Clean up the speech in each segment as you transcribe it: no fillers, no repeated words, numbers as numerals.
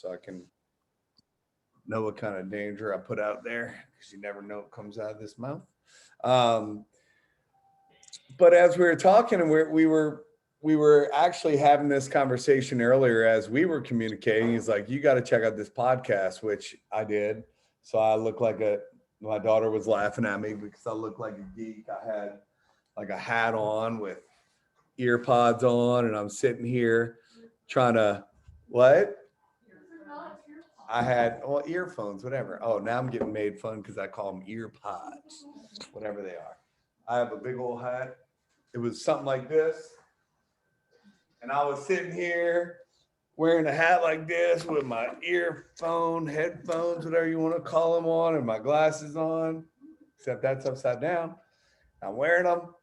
so I can know what kind of danger I put out there, because you never know what comes out of this mouth. Um, but as we were talking, and we were actually having this conversation earlier as we were communicating. He's like, "You got to check out this podcast," which I did. So I look like a. My daughter was laughing at me because I looked like a geek. I had like a hat on with ear pods on, and I'm sitting here trying to what? I had well earphones, whatever. Oh, now I'm getting made fun because I call them ear pods, whatever they are. I have a big old hat. It was something like this, and I was sitting here wearing a hat like this with my earphone, headphones, whatever you want to call them on, and my glasses on, except that's upside down. I'm wearing them,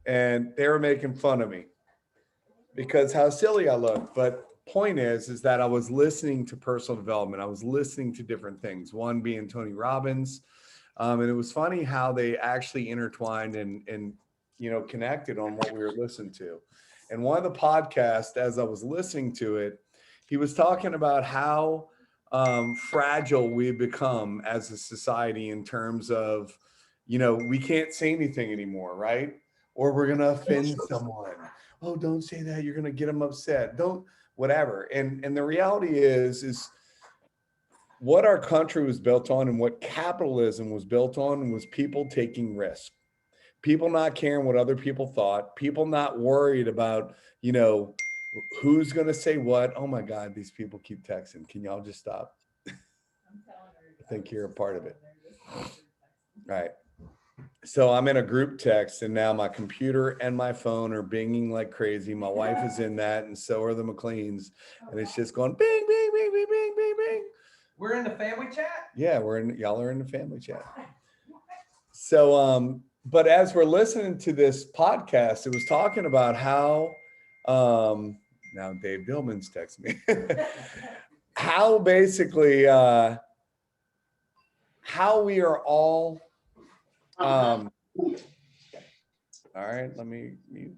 and they were making fun of me because how silly I look. But point is that I was listening to personal development. I was listening to different things. One being Tony Robbins, and it was funny how they actually intertwined and connected on what we were listening to. And one of the podcasts, as I was listening to it, he was talking about how fragile we've become as a society in terms of, we can't say anything anymore, right? Or we're going to offend someone. Oh, don't say that. You're going to get them upset. Don't, whatever. And the reality is what our country was built on and what capitalism was built on was people taking risks, people not caring what other people thought, people not worried about, who's going to say what. Oh my God, these people keep texting. Can y'all just stop? I think you're a part of it. All right. So I'm in a group text, and now my computer and my phone are binging like crazy. My wife is in that, and so are the McLeans. And it's just going bing, bing, bing, bing, bing, bing, bing. We're in the family chat? Yeah, y'all are in the family chat. So, but as we're listening to this podcast, it was talking about how, now Dave Dillman's texting me, how basically, how we are all, all right, let me mute.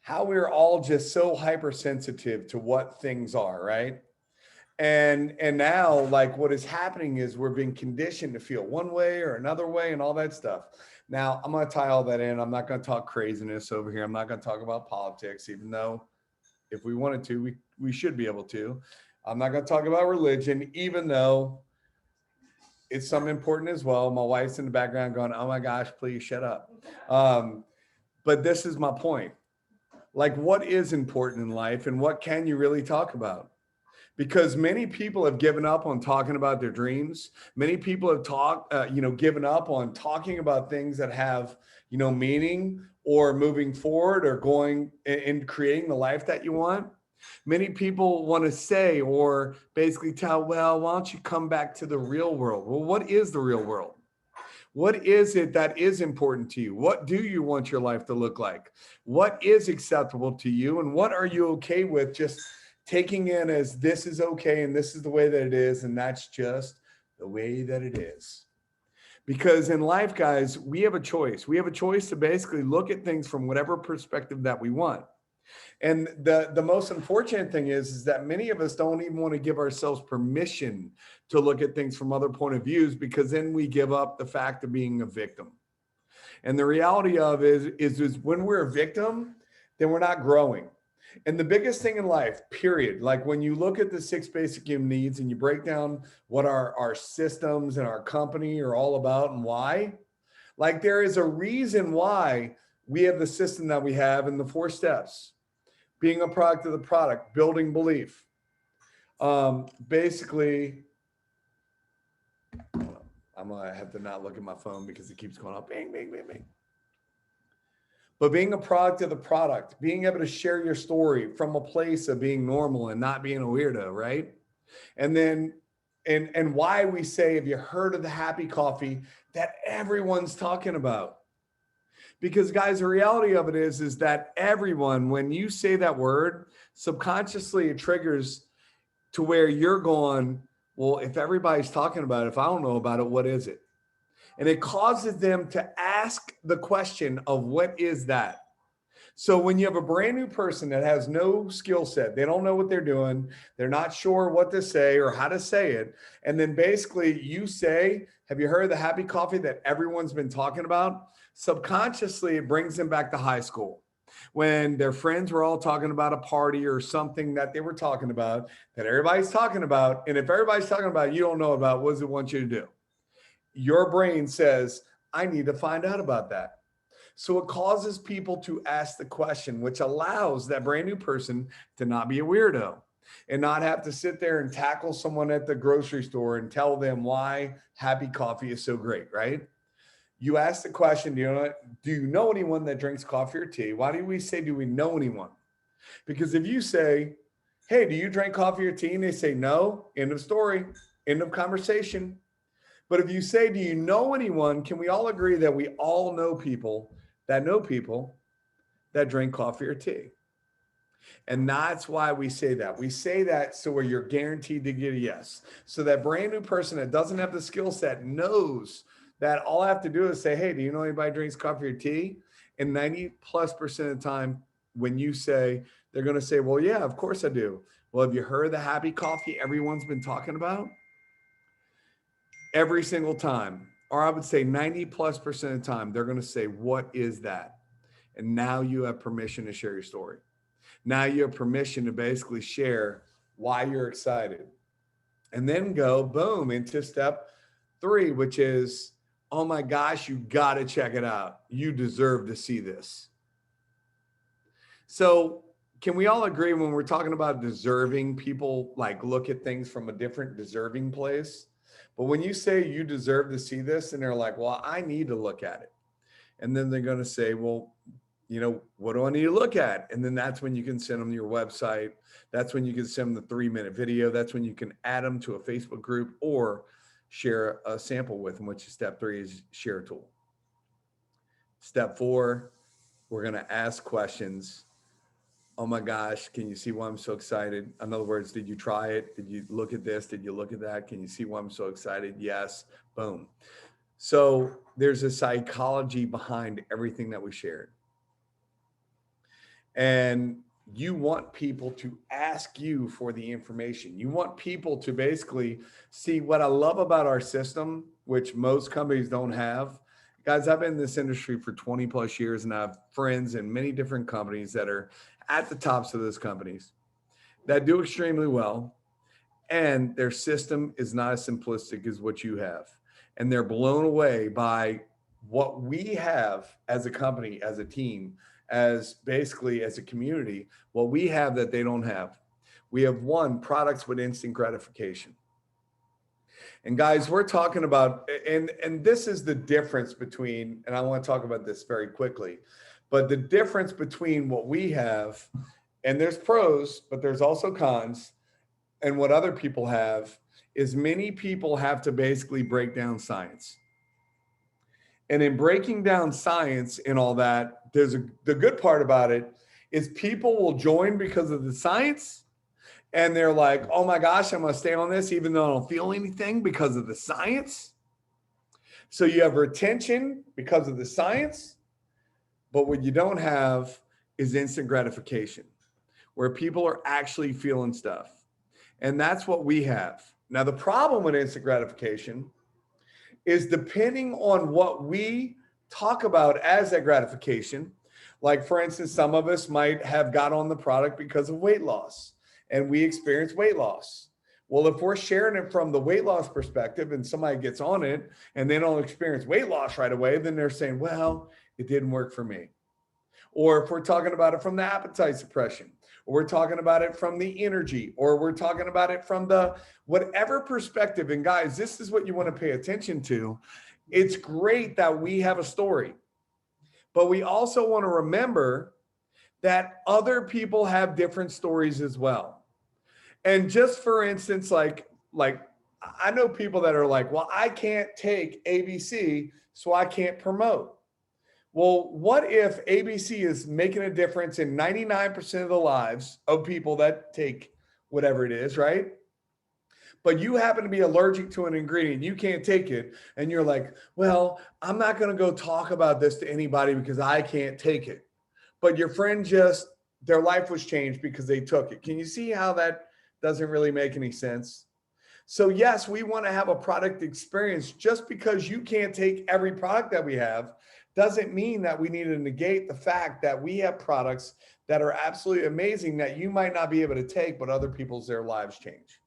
How we're all just so hypersensitive to what things are, right? And now, like, what is happening is we're being conditioned to feel one way or another way and all that stuff. Now, I'm going to tie all that in. I'm not going to talk craziness over here. I'm not going to talk about politics, even though if we wanted to, we should be able to. I'm not going to talk about religion, even though it's something important as well. My wife's in the background going, oh my gosh, please shut up. But this is my point. Like, what is important in life and what can you really talk about? Because many people have given up on talking about their dreams. Many people have given up on talking about things that have, meaning or moving forward or going and creating the life that you want. Many people want to say or basically tell, well, why don't you come back to the real world? Well, what is the real world? What is it that is important to you? What do you want your life to look like? What is acceptable to you? And what are you okay with just taking in as this is okay and this is the way that it is, and that's just the way that it is? Because in life, guys, we have a choice. We have a choice to basically look at things from whatever perspective that we want. And the most unfortunate thing is that many of us don't even want to give ourselves permission to look at things from other point of views, because then we give up the fact of being a victim. And the reality of is when we're a victim, then we're not growing. And the biggest thing in life, period, like when you look at the 6 basic human needs and you break down what our systems and our company are all about and why, like there is a reason why we have the system that we have in the 4 steps. Being a product of the product, building belief. Basically, I'm gonna have to not look at my phone because it keeps going up, bing, bing, bing, bing. But being a product of the product, being able to share your story from a place of being normal and not being a weirdo, right? And then, and why we say, have you heard of the happy coffee that everyone's talking about? Because guys, the reality of it is that everyone, when you say that word, subconsciously it triggers to where you're going, well, if everybody's talking about it, if I don't know about it, what is it? And it causes them to ask the question of what is that? So when you have a brand new person that has no skill set, they don't know what they're doing, they're not sure what to say or how to say it. And then basically you say, have you heard of the happy coffee that everyone's been talking about? Subconsciously, it brings them back to high school when their friends were all talking about a party or something that they were talking about that everybody's talking about. And if everybody's talking about it, you don't know about, what does it want you to do? Your brain says, I need to find out about that. So it causes people to ask the question, which allows that brand new person to not be a weirdo and not have to sit there and tackle someone at the grocery store and tell them why happy coffee is so great, right? You ask the question, do you know anyone that drinks coffee or tea? Why do we say, do we know anyone? Because if you say, hey, do you drink coffee or tea? And they say no, end of story, end of conversation. But if you say, do you know anyone? Can we all agree that we all know people that drink coffee or tea? And that's why we say that. We say that so where you're guaranteed to get a yes. So that brand new person that doesn't have the skill set knows that all I have to do is say, hey, do you know anybody drinks coffee or tea? And 90+% of the time, when you say, they're going to say, well, yeah, of course I do. Well, have you heard of the happy coffee everyone's been talking about? Every single time, or I would say 90+% of the time, they're going to say, what is that? And now you have permission to share your story. Now you have permission to basically share why you're excited. And then go, boom, into step 3, which is, oh my gosh, you got to check it out. You deserve to see this. So can we all agree when we're talking about deserving, people like look at things from a different deserving place? But when you say you deserve to see this, and they're like, well, I need to look at it. And then they're going to say, well, what do I need to look at? And then that's when you can send them your website. That's when you can send them the 3-minute video. That's when you can add them to a Facebook group or share a sample with them, which is step 3 is share a tool. Step 4, we're going to ask questions. Oh my gosh, can you see why I'm so excited? In other words, did you try it? Did you look at this? Did you look at that? Can you see why I'm so excited? Yes, boom. So there's a psychology behind everything that we shared. And you want people to ask you for the information. You want people to basically see what I love about our system, which most companies don't have. Guys, I've been in this industry for 20+ years, and I have friends in many different companies that are at the tops of those companies that do extremely well. And their system is not as simplistic as what you have. And they're blown away by what we have as a company, as a team, as basically as a community, what we have that they don't have. We have products with instant gratification. And guys, we're talking about, and this is the difference between, and I want to talk about this very quickly, but the difference between what we have, and there's pros, but there's also cons, and what other people have is many people have to basically break down science. And in breaking down science and all that, the good part about it is people will join because of the science. And they're like, oh my gosh, I'm going to stay on this even though I don't feel anything because of the science. So you have retention because of the science. But what you don't have is instant gratification, where people are actually feeling stuff. And that's what we have. Now, the problem with instant gratification is depending on what we talk about as that gratification. Like, for instance, some of us might have got on the product because of weight loss, and we experience weight loss. Well, if we're sharing it from the weight loss perspective and somebody gets on it and they don't experience weight loss right away, then they're saying, well, it didn't work for me. Or if we're talking about it from the appetite suppression, or we're talking about it from the energy, or we're talking about it from the whatever perspective. And guys, this is what you want to pay attention to. It's great that we have a story, but we also want to remember that other people have different stories as well. And just for instance, like I know people that are like, well, I can't take ABC, so I can't promote. Well, what if ABC is making a difference in 99% of the lives of people that take whatever it is, right? But you happen to be allergic to an ingredient, you can't take it, and you're like, well, I'm not going to go talk about this to anybody because I can't take it. but your friend just, their life was changed because they took it. Can you see how that doesn't really make any sense? So yes, we want to have a product experience. Just because you can't take every product that we have doesn't mean that we need to negate the fact that we have products that are absolutely amazing that you might not be able to take, but other people's, their lives change.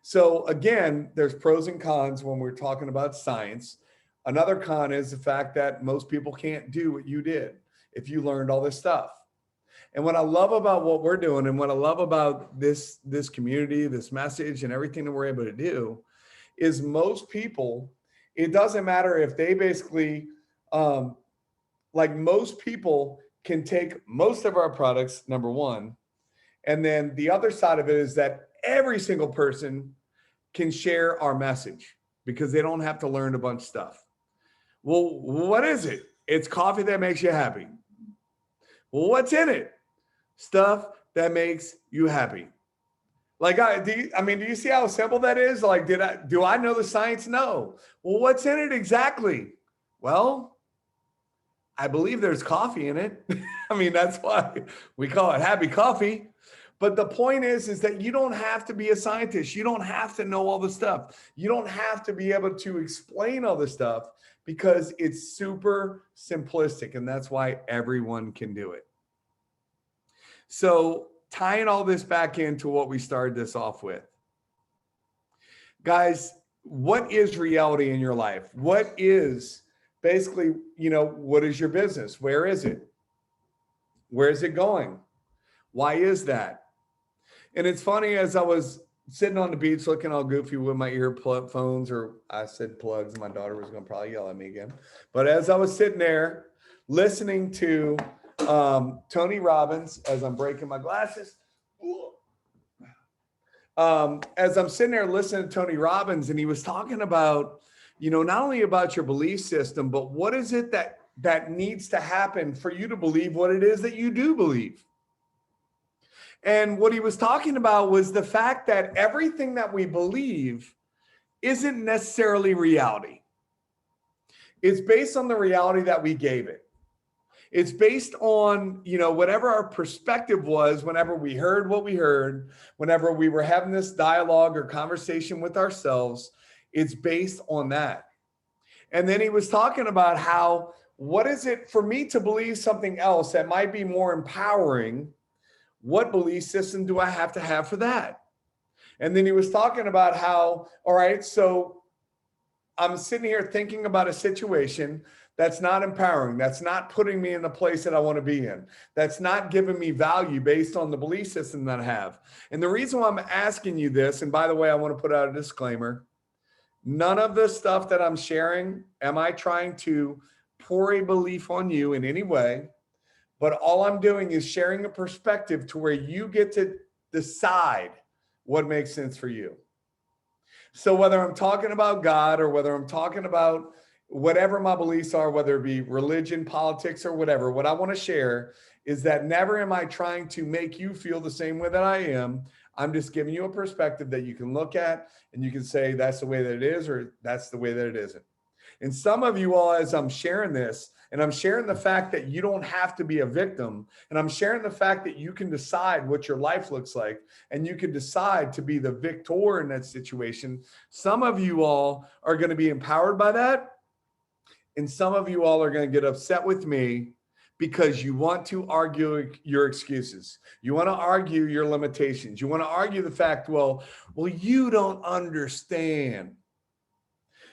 So again, there's pros and cons when we're talking about science. Another con is the fact that most people can't do what you did if you learned all this stuff. And what I love about what we're doing, and what I love about this community, this message, and everything that we're able to do, is most people, it doesn't matter if they basically, like most people can take most of our products, number one. And then the other side of it is that every single person can share our message because they don't have to learn a bunch of stuff. Well, what is it? It's coffee that makes you happy. Well, what's in it? Stuff that makes you happy. Like, do you see how simple that is? Like, do I know the science? No. Well, what's in it exactly? Well, I believe there's coffee in it. I mean, that's why we call it happy coffee. But the point is that you don't have to be a scientist. You don't have to know all the stuff. You don't have to be able to explain all the stuff because it's super simplistic. And that's why everyone can do it. So tying all this back into what we started this off with, guys, what is reality in your life? What is basically, what is your business? Where is it? Where is it going? Why is that? And it's funny, as I was sitting on the beach looking all goofy with my earphones, or I said plugs, my daughter was going to probably yell at me again. But as I was sitting there listening to Tony Robbins, as I'm breaking my glasses, as I'm sitting there listening to Tony Robbins, and he was talking about, not only about your belief system, but what is it that needs to happen for you to believe what it is that you do believe. And what he was talking about was the fact that everything that we believe isn't necessarily reality. It's based on the reality that we gave it. It's based on, whatever our perspective was whenever we heard what we heard, whenever we were having this dialogue or conversation with ourselves. It's based on that. And then he was talking about how, what is it for me to believe something else that might be more empowering? What belief system do I have to have for that? And then he was talking about how, all right, so I'm sitting here thinking about a situation that's not empowering, that's not putting me in the place that I want to be in, that's not giving me value based on the belief system that I have. And the reason why I'm asking you this, and by the way, I want to put out a disclaimer, none of the stuff that I'm sharing, am I trying to pour a belief on you in any way? But all I'm doing is sharing a perspective to where you get to decide what makes sense for you. So whether I'm talking about God, or whether I'm talking about whatever my beliefs are, whether it be religion, politics, or whatever, what I want to share is that never am I trying to make you feel the same way that I am. I'm just giving you a perspective that you can look at and you can say that's the way that it is, or that's the way that it isn't. And some of you all, as I'm sharing this, and I'm sharing the fact that you don't have to be a victim, and I'm sharing the fact that you can decide what your life looks like, and you can decide to be the victor in that situation. Some of you all are going to be empowered by that, and some of you all are going to get upset with me because you want to argue your excuses. You want to argue your limitations. You want to argue the fact, well, you don't understand.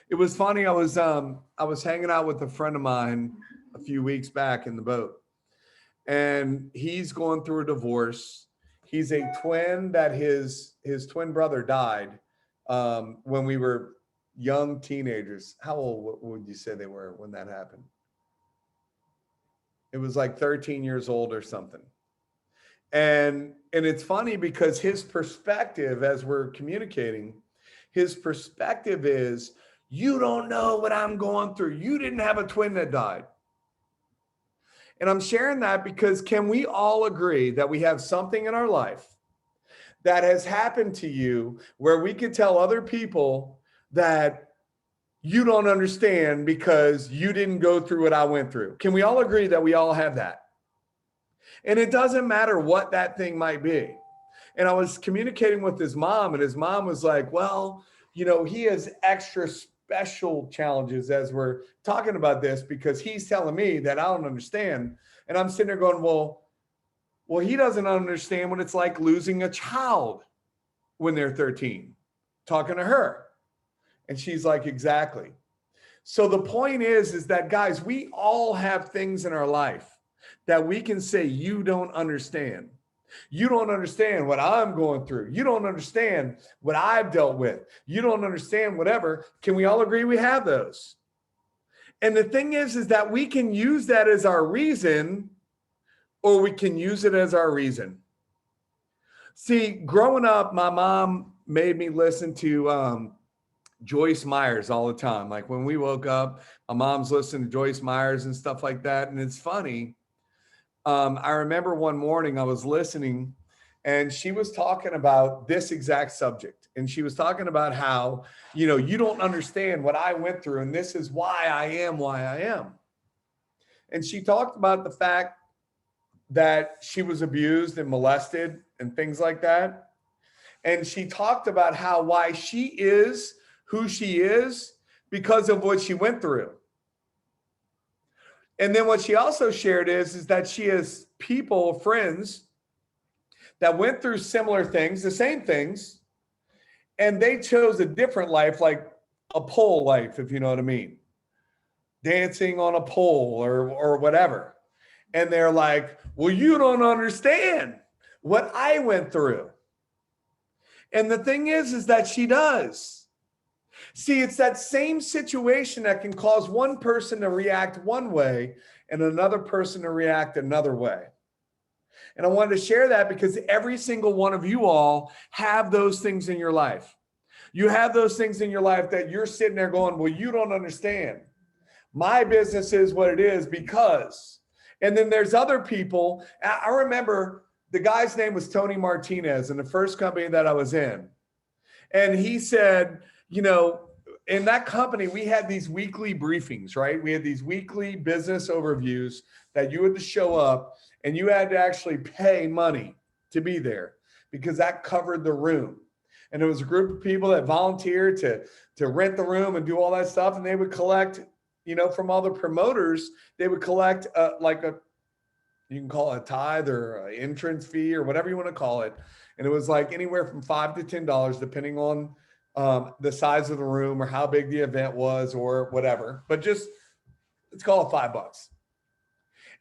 It was funny. I was hanging out with a friend of mine a few weeks back in the boat, and he's going through a divorce. He's a twin that his twin brother died when we were young teenagers. How old would you say they were when that happened? It was like 13 years old or something. And it's funny because his perspective, as we're communicating, his perspective is, you don't know what I'm going through. You didn't have a twin that died. And I'm sharing that because can we all agree that we have something in our life that has happened to you where we could tell other people that you don't understand because you didn't go through what I went through? Can we all agree that we all have that? And it doesn't matter what that thing might be. And I was communicating with his mom, and his mom was like, well, he has extra special challenges as we're talking about this because he's telling me that I don't understand. And I'm sitting there going, well, he doesn't understand what it's like losing a child when they're 13, talking to her. And she's like, exactly. So the point is that, guys, we all have things in our life that we can say, you don't understand. You don't understand what I'm going through. You don't understand what I've dealt with. You don't understand whatever. Can we all agree we have those? And the thing is that we can use that as our reason, or we can use it as our reason. See, growing up, my mom made me listen to Joyce Myers all the time. Like when we woke up, my mom's listening to Joyce Myers and stuff like that. And it's funny. I remember one morning I was listening and she was talking about this exact subject. And she was talking about how, you don't understand what I went through. And this is why I am. And she talked about the fact that she was abused and molested and things like that. And she talked about why she is who she is because of what she went through. And then what she also shared is that she has people, friends that went through similar things, the same things, and they chose a different life, like a pole life, if you know what I mean, dancing on a pole or whatever. And they're like, well, you don't understand what I went through. And the thing is that she does. See, it's that same situation that can cause one person to react one way and another person to react another way. And I wanted to share that because every single one of you all have those things in your life. You have those things in your life that you're sitting there going, well, you don't understand. My business is what it is because. And then there's other people. I remember the guy's name was Tony Martinez in the first company that I was in. And he said, in that company, we had these weekly briefings, right? We had these weekly business overviews that you had to show up and you had to actually pay money to be there because that covered the room. And there was a group of people that volunteered to rent the room and do all that stuff. And they would collect, from all the promoters, they would collect you can call it a tithe or an entrance fee or whatever you want to call it. And it was like anywhere from $5 to $10, depending on the size of the room or how big the event was or whatever, but just let's call it $5.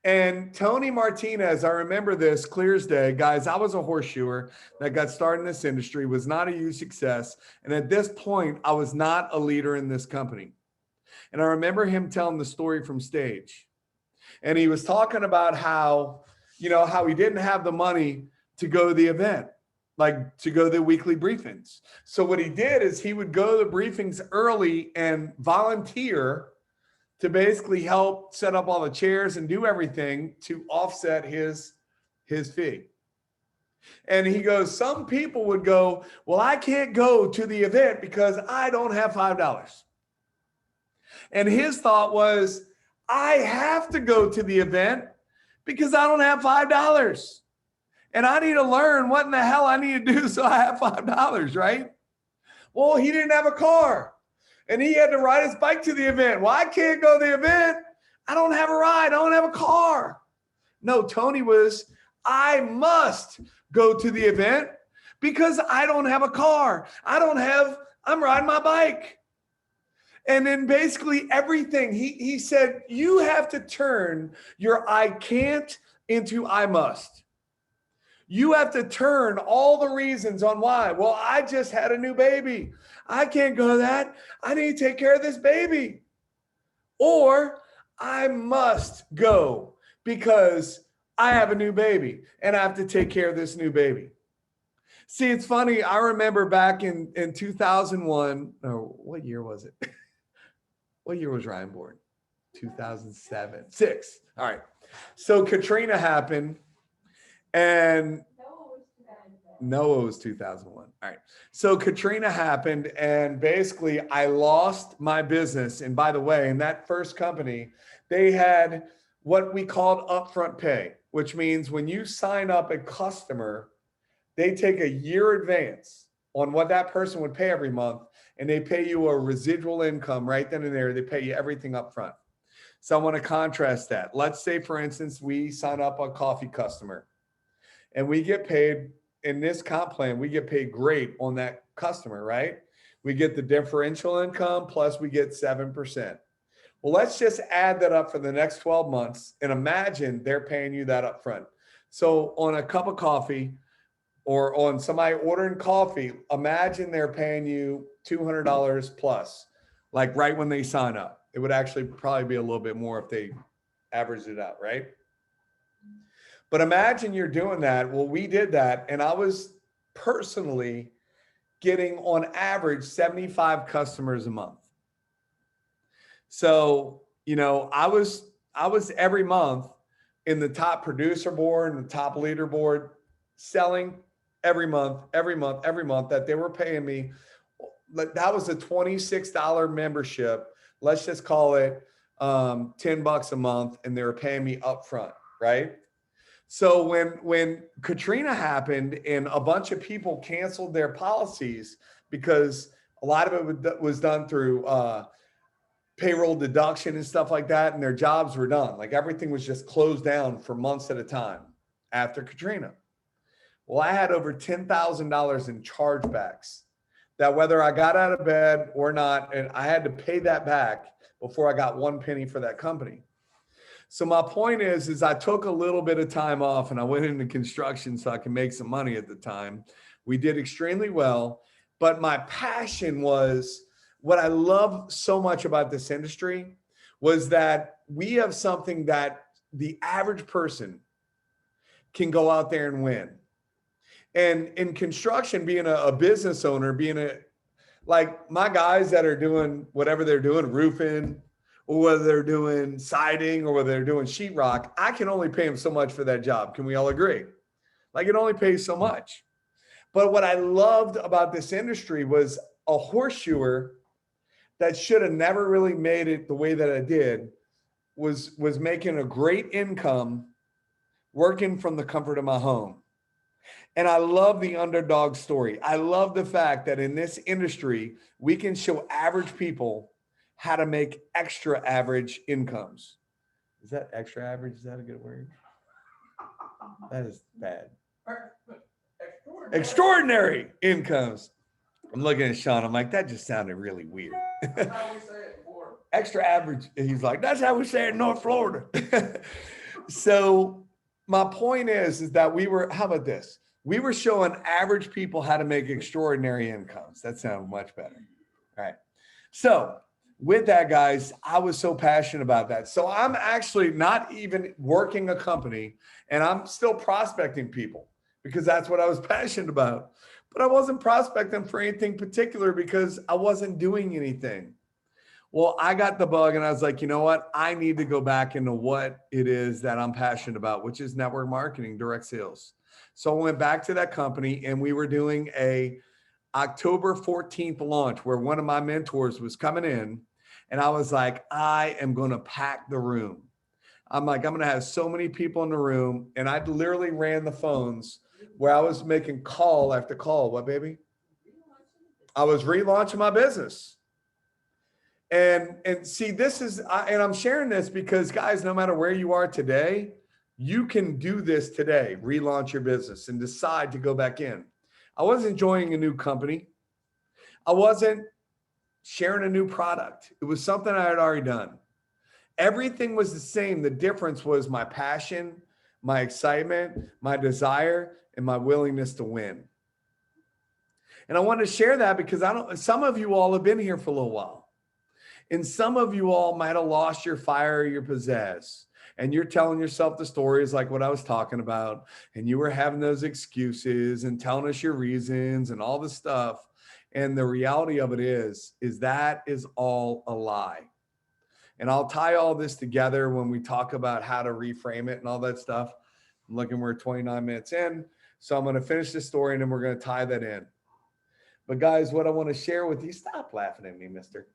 And Tony Martinez, I remember this clear as day. Guys, I was a horseshoer that got started in this industry, was not a huge success. And at this point, I was not a leader in this company. And I remember him telling the story from stage. And he was talking about how he didn't have the money to go to the event, like to go to the weekly briefings. So what he did is he would go to the briefings early and volunteer to basically help set up all the chairs and do everything to offset his fee. And he goes, some people would go, well, I can't go to the event because I don't have $5. And his thought was, I have to go to the event because I don't have $5. And I need to learn what in the hell I need to do so I have $5, right? Well, he didn't have a car and he had to ride his bike to the event. Well, I can't go to the event. I don't have a ride. I don't have a car. No, Tony was, I must go to the event because I don't have a car. I'm riding my bike. And then basically everything, he said, you have to turn your I can't into I must. You have to turn all the reasons on why. Well, I just had a new baby. I can't go to that. I need to take care of this baby. Or I must go because I have a new baby and I have to take care of this new baby. See, it's funny. I remember back in 2001, or what year was it? What year was Ryan born? 2007, 6. All right. So Katrina happened and Noah was 2001. All right. So Katrina happened and basically I lost my business. And by the way, in that first company, they had what we called upfront pay, which means when you sign up a customer, they take a year advance on what that person would pay every month, and they pay you a residual income right then and there. They pay you everything up front. So I want to contrast that. Let's say, for instance, we sign up a coffee customer and we get paid in this comp plan, we get paid great on that customer, right? We get the differential income plus we get 7%. Well, let's just add that up for the next 12 months and imagine they're paying you that up front. So on a cup of coffee or on somebody ordering coffee, imagine they're paying you $200 plus, like right when they sign up. It would actually probably be a little bit more if they averaged it out, right? But imagine you're doing that. Well, we did that, and I was personally getting on average 75 customers a month. So, I was every month in the top producer board and the top leaderboard, selling every month that they were paying me. That was a $26 membership. Let's just call it $10 a month, and they were paying me upfront, right? So when Katrina happened and a bunch of people canceled their policies because a lot of it was done through payroll deduction and stuff like that, and their jobs were done. Like everything was just closed down for months at a time after Katrina. Well, I had over $10,000 in chargebacks that whether I got out of bed or not, and I had to pay that back before I got one penny for that company. So my point is I took a little bit of time off and I went into construction so I could make some money at the time. We did extremely well, but my passion was what I love so much about this industry was that we have something that the average person can go out there and win. And in construction, being a business owner, like my guys that are doing whatever they're doing, roofing, or whether they're doing siding or whether they're doing sheetrock, I can only pay them so much for that job. Can we all agree? Like it only pays so much. But what I loved about this industry was a horseshoer that should have never really made it the way that I did was making a great income working from the comfort of my home. And I love the underdog story. I love the fact that in this industry, we can show average people how to make extra average incomes. Is that extra average? Is that a good word? That is bad. Extraordinary incomes. I'm looking at Sean. I'm like, that just sounded really weird. That's how we say it before. Extra average. He's like, that's how we say it in North Florida. So my point is that how about this? We were showing average people how to make extraordinary incomes. That sounds much better. All right. So with that, guys, I was so passionate about that. So I'm actually not even working a company and I'm still prospecting people because that's what I was passionate about. But I wasn't prospecting for anything particular because I wasn't doing anything. Well, I got the bug and I was like, you know what? I need to go back into what it is that I'm passionate about, which is network marketing, direct sales. So I went back to that company and we were doing a October 14th launch where one of my mentors was coming in and I was like, I am going to pack the room. I'm going to have so many people in the room. And I literally ran the phones where I was making call after call. What, baby? I was relaunching my business. And see, and I'm sharing this because guys, no matter where you are today, you can do this today, relaunch your business and decide to go back in. I wasn't joining a new company. I wasn't sharing a new product. It was something I had already done. Everything was the same. The difference was my passion, my excitement, my desire, and my willingness to win. And I wanted to share that because some of you all have been here for a little while. And some of you all might have lost your fire or your pizzazz. And you're telling yourself the stories like what I was talking about. And you were having those excuses and telling us your reasons and all this stuff. And the reality of it is that is all a lie. And I'll tie all this together when we talk about how to reframe it and all that stuff. I'm looking, we're 29 minutes in. So I'm going to finish this story and then we're going to tie that in. But guys, what I want to share with you, stop laughing at me, mister.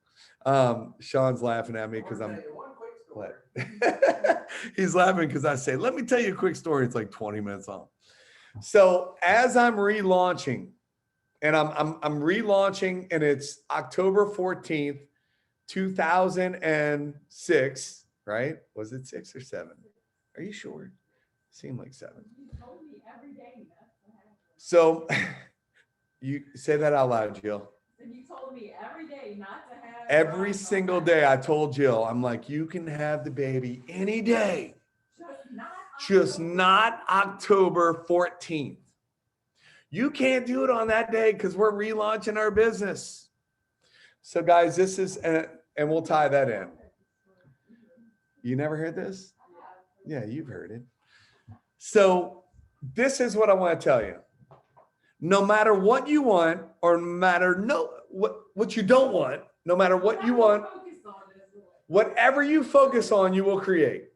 Sean's laughing at me because I'm. One quick What? He's laughing because I say, let me tell you a quick story. It's like 20 minutes long. So as I'm relaunching, and I'm relaunching, and it's October 14th, 2006, right? Was it 6 or 7? Are you sure? Seemed like 7. So you say that out loud, Jill. And you told me every day not to have. Every single day I told Jill, I'm like, you can have the baby any day, just not October 14th. You can't do it on that day because we're relaunching our business. So guys, this is, and we'll tie that in. You never heard this? Yeah, you've heard it. So this is what I want to tell you. No matter what you want, or no matter what you don't want, no matter what you want, whatever you focus on, you will create.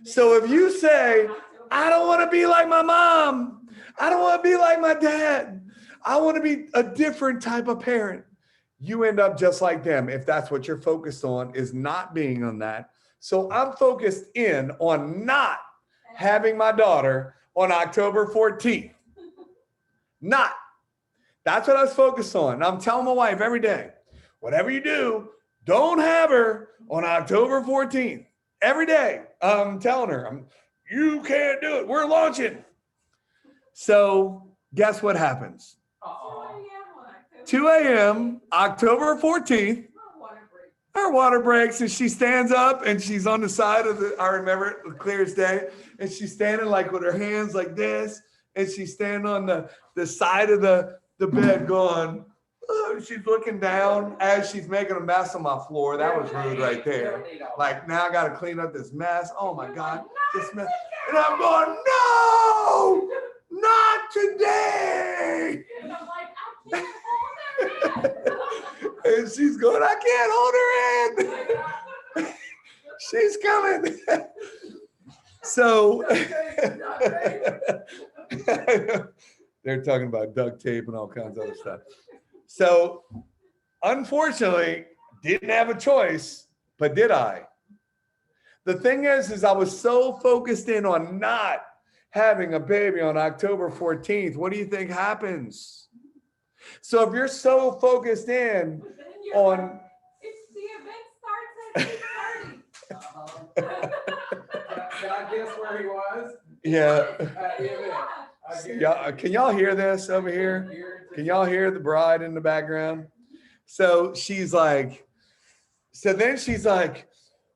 So if you say, I don't want to be like my mom, I don't want to be like my dad, I want to be a different type of parent, you end up just like them if that's what you're focused on, is not being on that. So I'm focused in on not having my daughter on October 14th. Not. That's what I was focused on. And I'm telling my wife every day, whatever you do, don't have her on October 14th. Every day, I'm telling her, you can't do it. We're launching. So guess what happens? 2 a.m., October 14th, her water breaks, and she stands up, and she's on the side of I remember it clear as day, and she's standing like with her hands like this, and she's standing on the side of the bed going, oh, she's looking down as she's making a mess on my floor. That was rude right there. Like, now I got to clean up this mess. Oh my God, this mess. And I'm going, no, not today. And I'm like, I can't hold her hand. And she's going, I can't hold her hand. She's coming. So they're talking about duct tape and all kinds of other stuff. So unfortunately, didn't have a choice, but did I? The thing is I was so focused in on not having a baby on October 14th. What do you think happens? So if you're so focused in on... The event starts at 8:30. Can I guess where he was? Yeah. At the event. Can y'all hear this over here? Can y'all hear the bride in the background? So she's like,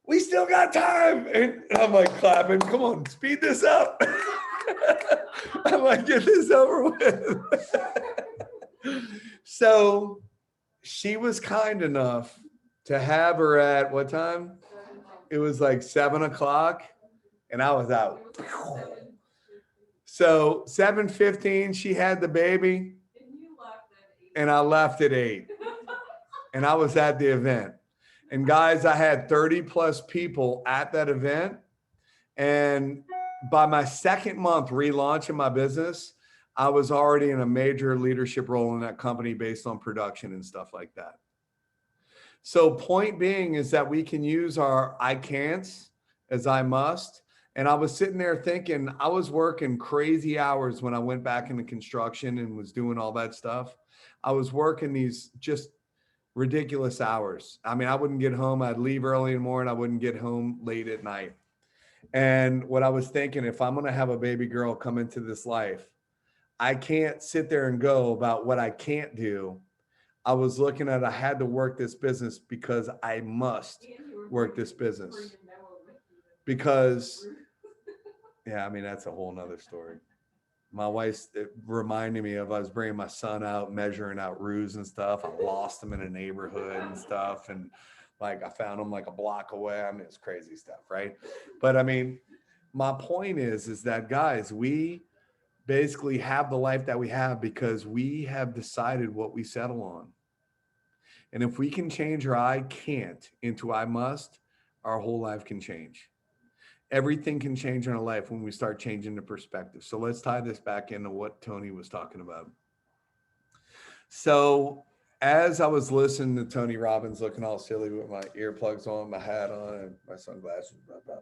we still got time. And I'm like clapping. Come on, speed this up. I'm like, get this over with. So she was kind enough to have her at what time? It was like 7 o'clock, and I was out. So 7:15, she had the baby, and I left at 8. And I was at the event. And guys, I had 30 plus people at that event. And by my second month relaunching my business, I was already in a major leadership role in that company based on production and stuff like that. So point being is that we can use our I can'ts as I must. And I was sitting there thinking, I was working crazy hours when I went back into construction and was doing all that stuff. I was working these just ridiculous hours. I mean, I wouldn't get home. I'd leave early in the morning. I wouldn't get home late at night. And what I was thinking, if I'm going to have a baby girl come into this life, I can't sit there and go about what I can't do. I was looking at, I had to work this business because I must work this business. Because, yeah, I mean, that's a whole nother story. My wife's reminding me of, I was bringing my son out, measuring out roofs and stuff. I lost him in a neighborhood and stuff. And like, I found him like a block away. I mean, it's crazy stuff, right? But I mean, my point is that guys, we basically have the life that we have because we have decided what we settle on. And if we can change our I can't into I must, our whole life can change. Everything can change in our life when we start changing the perspective. So let's tie this back into what Tony was talking about. So as I was listening to Tony Robbins, looking all silly with my earplugs on, my hat on, and my sunglasses, blah, blah.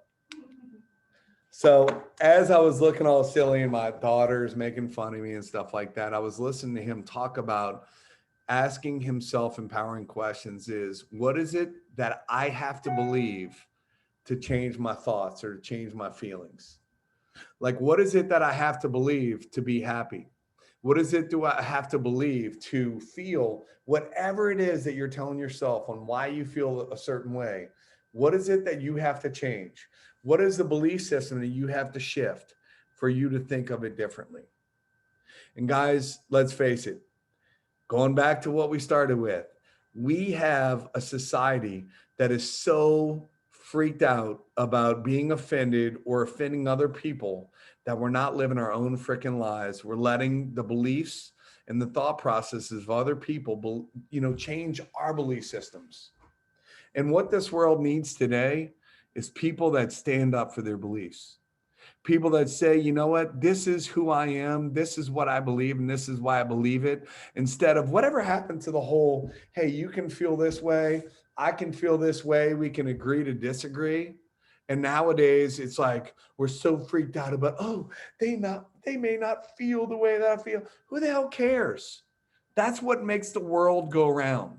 So as I was looking all silly and my daughter's making fun of me and stuff like that, I was listening to him talk about asking himself empowering questions is, what is it that I have to believe to change my thoughts or to change my feelings? Like, what is it that I have to believe to be happy? What is it do I have to believe to feel whatever it is that you're telling yourself on why you feel a certain way? What is it that you have to change? What is the belief system that you have to shift for you to think of it differently? And guys, let's face it, going back to what we started with, we have a society that is so freaked out about being offended or offending other people that we're not living our own freaking lives. We're letting the beliefs and the thought processes of other people, change our belief systems. And what this world needs today is people that stand up for their beliefs. People that say, you know what, this is who I am, this is what I believe, and this is why I believe it. Instead of whatever happened to the whole, hey, you can feel this way, I can feel this way, we can agree to disagree. And nowadays it's like we're so freaked out about, oh, they may not feel the way that I feel. Who the hell cares? That's what makes the world go round.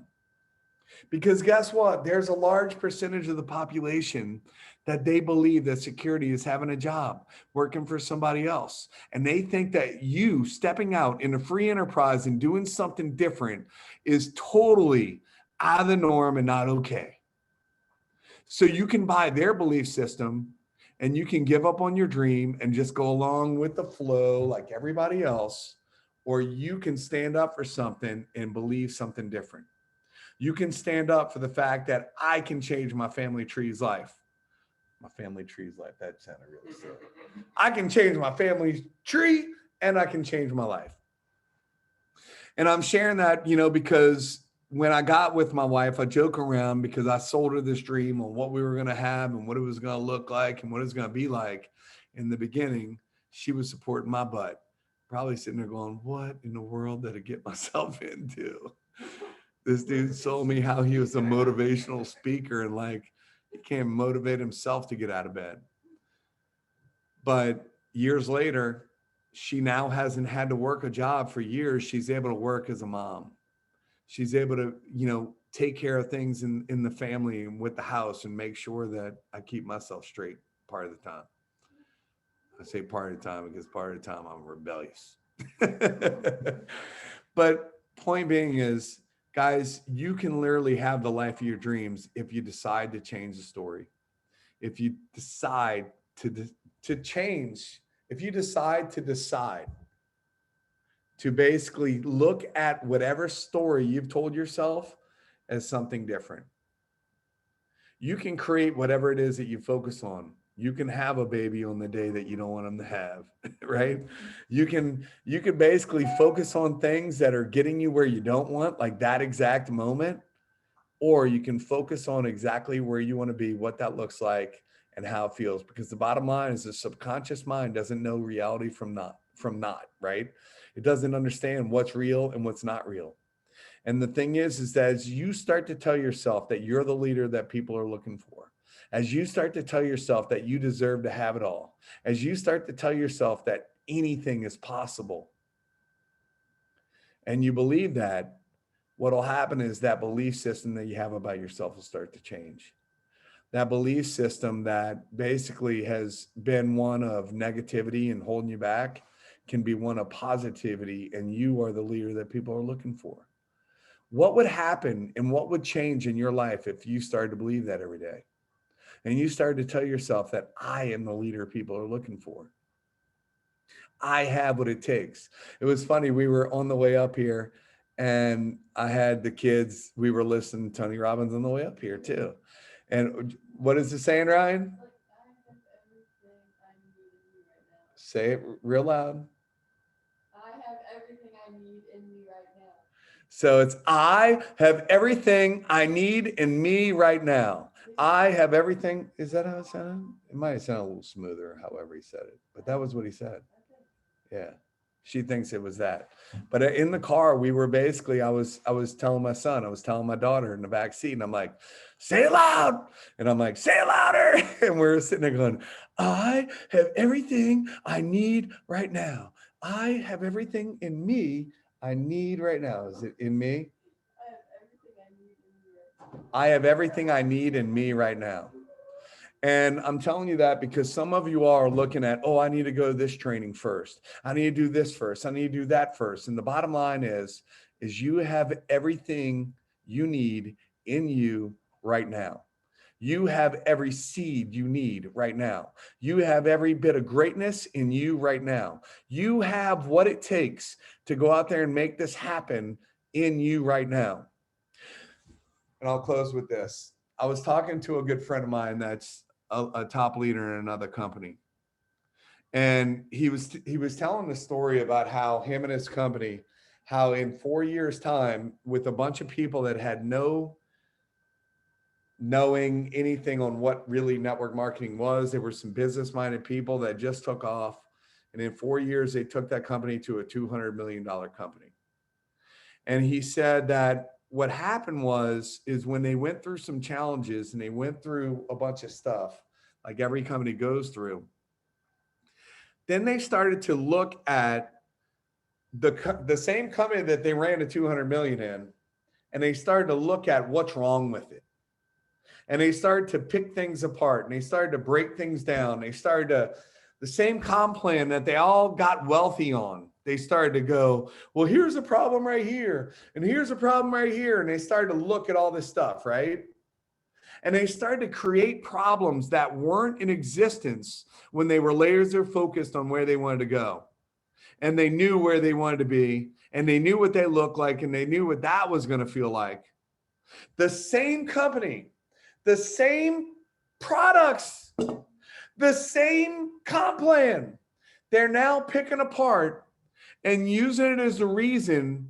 Because guess what? There's a large percentage of the population that they believe that security is having a job, working for somebody else. And they think that you stepping out in a free enterprise and doing something different is totally out of the norm and not okay. So you can buy their belief system and you can give up on your dream and just go along with the flow like everybody else, or you can stand up for something and believe something different. You can stand up for the fact that I can change my family tree's life. My family tree's life, that sounded really silly. I can change my family tree and I can change my life. And I'm sharing that, because when I got with my wife, I joke around because I sold her this dream on what we were going to have and what it was going to look like and what it was going to be like. In the beginning, she was supporting my butt, probably sitting there going, what in the world did I get myself into? This dude told me how he was a motivational speaker and like he can't motivate himself to get out of bed. But years later, she now hasn't had to work a job for years. She's able to work as a mom. She's able to, take care of things in the family and with the house and make sure that I keep myself straight part of the time. I say part of the time because part of the time I'm rebellious. But point being is, guys, you can literally have the life of your dreams if you decide to change the story. If you decide to change, if you decide to basically look at whatever story you've told yourself as something different. You can create whatever it is that you focus on. You can have a baby on the day that you don't want them to have, right? You can basically focus on things that are getting you where you don't want, like that exact moment, or you can focus on exactly where you want to be, what that looks like, and how it feels. Because the bottom line is the subconscious mind doesn't know reality from not, right? It doesn't understand what's real and what's not real. And the thing is that as you start to tell yourself that you're the leader that people are looking for, as you start to tell yourself that you deserve to have it all, as you start to tell yourself that anything is possible, and you believe that, what'll happen is that belief system that you have about yourself will start to change. That belief system that basically has been one of negativity and holding you back can be one of positivity, and you are the leader that people are looking for. What would happen and what would change in your life if you started to believe that every day? And you started to tell yourself that I am the leader people are looking for. I have what it takes. It was funny. We were on the way up here and I had the kids, we were listening to Tony Robbins on the way up here too. And what is it saying, Ryan? Say it real loud. I have everything I need in me right now. So it's, I have everything I need in me right now. I have everything. Is that how it sounded? It might have sounded a little smoother, however he said it, but that was what he said. Yeah. She thinks it was that. But in the car, we were basically, I was telling my son, I was telling my daughter in the back seat, and I'm like, say it loud. And I'm like, say it louder. And we're sitting there going, I have everything I need right now. I have everything in me I need right now. Is it in me? I have everything I need in me right now. And I'm telling you that because some of you are looking at, oh, I need to go to this training first. I need to do this first. I need to do that first. And the bottom line is you have everything you need in you right now. You have every seed you need right now. You have every bit of greatness in you right now. You have what it takes to go out there and make this happen in you right now. And I'll close with this. I was talking to a good friend of mine that's a top leader in another company. And he was telling the story about how him and his company, how in 4 years' time, with a bunch of people that had no knowing anything on what really network marketing was, there were some business-minded people that just took off. And in 4 years, they took that company to a $200 million company. And he said that what happened is when they went through some challenges and they went through a bunch of stuff, like every company goes through, then they started to look at the same company that they ran to 200 million in, and they started to look at what's wrong with it. And they started to pick things apart, and they started to break things down. They started to, the same comp plan that they all got wealthy on, they started to go, well, here's a problem right here, and here's a problem right here. And they started to look at all this stuff, right? And they started to create problems that weren't in existence when they were laser focused on where they wanted to go. And they knew where they wanted to be, and they knew what they looked like, and they knew what that was going to feel like. The same company, the same products, the same comp plan, they're now picking apart and using it as a reason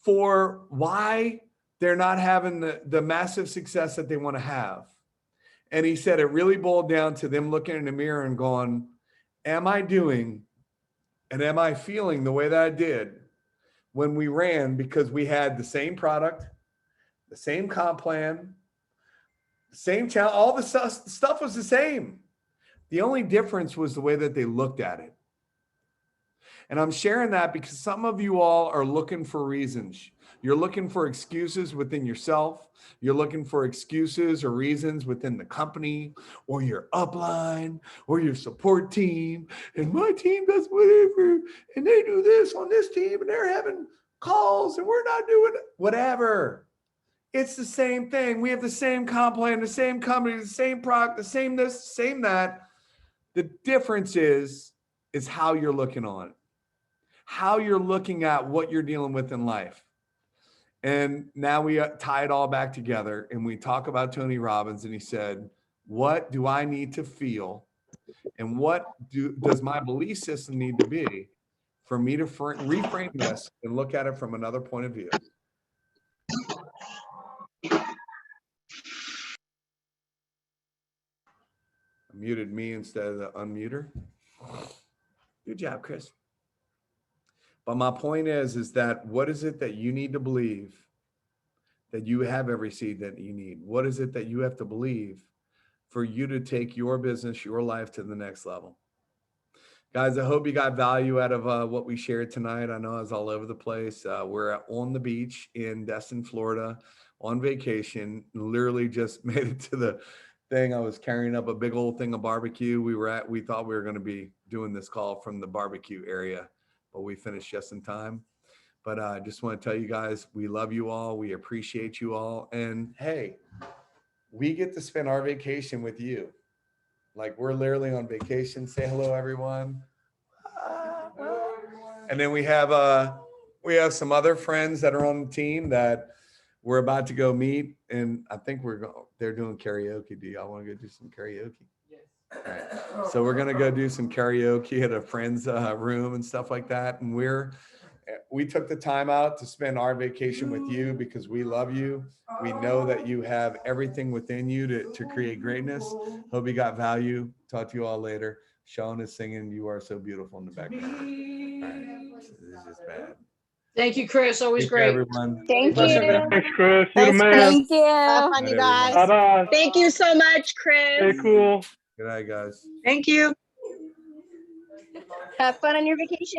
for why they're not having the massive success that they want to have. And he said it really boiled down to them looking in the mirror and going, am I doing and am I feeling the way that I did when we ran, because we had the same product, the same comp plan, the same challenge, all the stuff was the same. The only difference was the way that they looked at it. And I'm sharing that because some of you all are looking for reasons. You're looking for excuses within yourself. You're looking for excuses or reasons within the company or your upline or your support team. And my team does whatever, and they do this on this team, and they're having calls, and we're not doing whatever. It's the same thing. We have the same comp plan, the same company, the same product, the same this, same that. The difference is how you're looking on it, how you're looking at what you're dealing with in life. And now we tie it all back together, and we talk about Tony Robbins, and he said, what do I need to feel, and what does my belief system need to be for me to reframe this and look at it from another point of view? I muted me instead of the unmuter. Good job, Chris. But my point is that what is it that you need to believe that you have every seed that you need? What is it that you have to believe for you to take your business, your life to the next level? Guys, I hope you got value out of what we shared tonight. I know I was all over the place. We're on the beach in Destin, Florida, on vacation. Literally just made it to the thing. I was carrying up a big old thing of barbecue. We thought we were going to be doing this call from the barbecue area, but we finished just in time. But I just want to tell you guys, we love you all. We appreciate you all. And hey, we get to spend our vacation with you. Like, we're literally on vacation. Say hello, everyone. Hello, everyone. And then we have some other friends that are on the team that we're about to go meet. And I think they're doing karaoke. Do y'all want to go do some karaoke? Yes. All right. So we're going to go do some karaoke at a friend's room and stuff like that. And we took the time out to spend our vacation with you because we love you. We know that you have everything within you to create greatness. Hope you got value. Talk to you all later. Sean is singing "You Are So Beautiful" in the background. All right. This is just bad. Thank you, Chris. Always Take care, great. everyone. Thank Bless you. everybody. Thanks, Chris. You're the Thanks, man. Chris. Thank you. Have fun, Night, you guys. Bye-bye. Thank you so much, Stay Chris. cool. Good night, guys. Thank you. Have fun on your vacation.